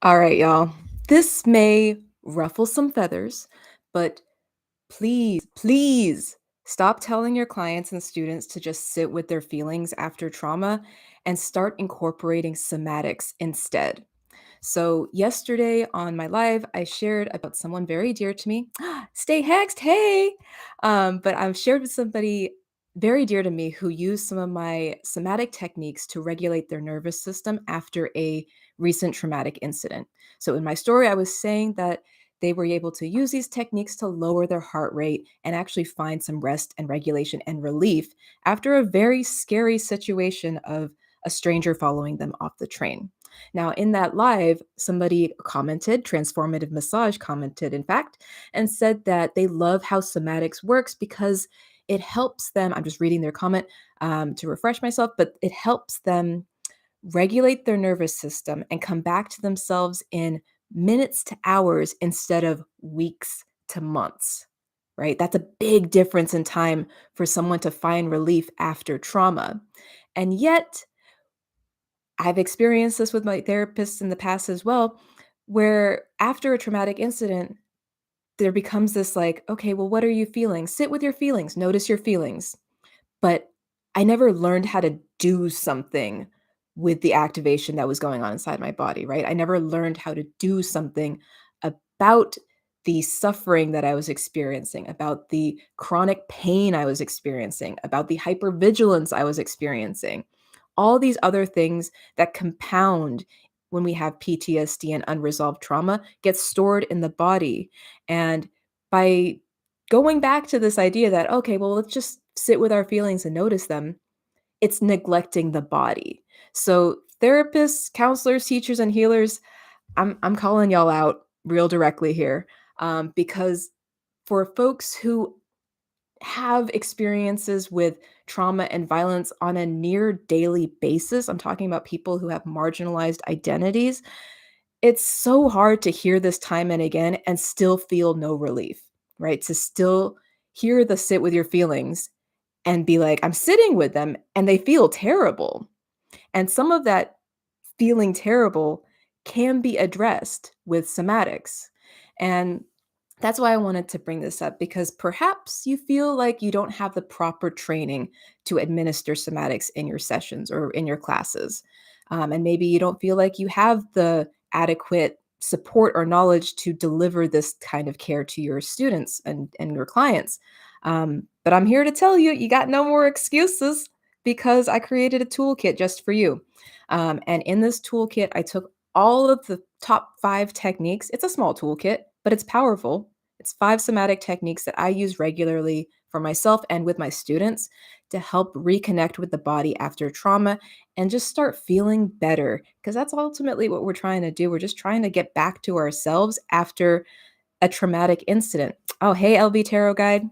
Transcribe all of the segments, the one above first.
All right, y'all. This may ruffle some feathers, but please stop telling your clients and students to just sit with their feelings after trauma and start incorporating somatics instead. So, yesterday on my live, I shared about someone very dear to me. Stay hexed, hey! But I've shared with somebody very dear to me who used some of my somatic techniques to regulate their nervous system after a recent traumatic incident. So, in my story, I was saying that they were able to use these techniques to lower their heart rate and actually find some rest and regulation and relief after a very scary situation of a stranger following them off the train. Now, in that live, somebody commented, Transformative Massage commented, in fact, and said that they love how somatics works because it helps them. I'm just reading their comment to refresh myself, but it helps them regulate their nervous system and come back to themselves in minutes to hours instead of weeks to months. Right? That's a big difference in time for someone to find relief after trauma. And yet, I've experienced this with my therapist in the past as well, where after a traumatic incident, there becomes this like, okay, well, what are you feeling? Sit with your feelings, notice your feelings. But I never learned how to do something with the activation that was going on inside my body, right? I never learned how to do something about the suffering that I was experiencing, about the chronic pain I was experiencing, about the hypervigilance I was experiencing. All these other things that compound when we have PTSD and unresolved trauma get stored in the body. And by going back to this idea that, okay, well, let's just sit with our feelings and notice them, it's neglecting the body. So, therapists, counselors, teachers, and healers, I'm calling y'all out real directly here, because for folks who have experiences with trauma and violence on a near daily basis, I'm talking about people who have marginalized identities, it's so hard to hear this time and again and still feel no relief, right? To still hear the sit with your feelings and be like, I'm sitting with them and they feel terrible. And some of that feeling terrible can be addressed with somatics. And that's why I wanted to bring this up because perhaps you feel like you don't have the proper training to administer somatics in your sessions or in your classes. And maybe you don't feel like you have the adequate support or knowledge to deliver this kind of care to your students and your clients. But I'm here to tell you, you got no more excuses because I created a toolkit just for you. And in this toolkit, I took all of the top 5 techniques. It's a small toolkit, but it's powerful. It's 5 somatic techniques that I use regularly for myself and with my students to help reconnect with the body after trauma and just start feeling better. Because that's ultimately what we're trying to do. We're just trying to get back to ourselves after a traumatic incident. Oh, hey, LV Tarot Guide.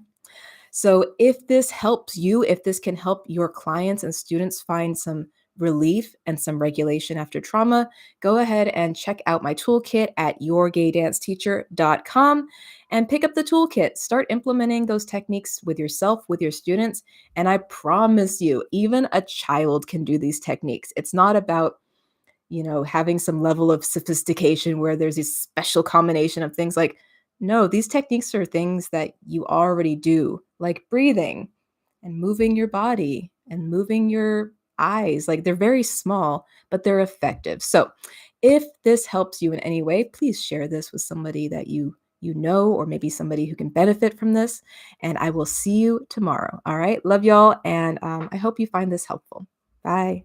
So, if this helps you, if this can help your clients and students find some relief and some regulation after trauma, go ahead and check out my toolkit at yourgaydanceteacher.com and pick up the toolkit. Start implementing those techniques with yourself, with your students. And I promise you, even a child can do these techniques. It's not about having some level of sophistication where there's this special combination of things like, no, these techniques are things that you already do, like breathing and moving your body and moving your eyes. Like they're very small, but they're effective. So if this helps you in any way, please share this with somebody that you know, or maybe somebody who can benefit from this. And I will see you tomorrow. All right. Love y'all. And I hope you find this helpful. Bye.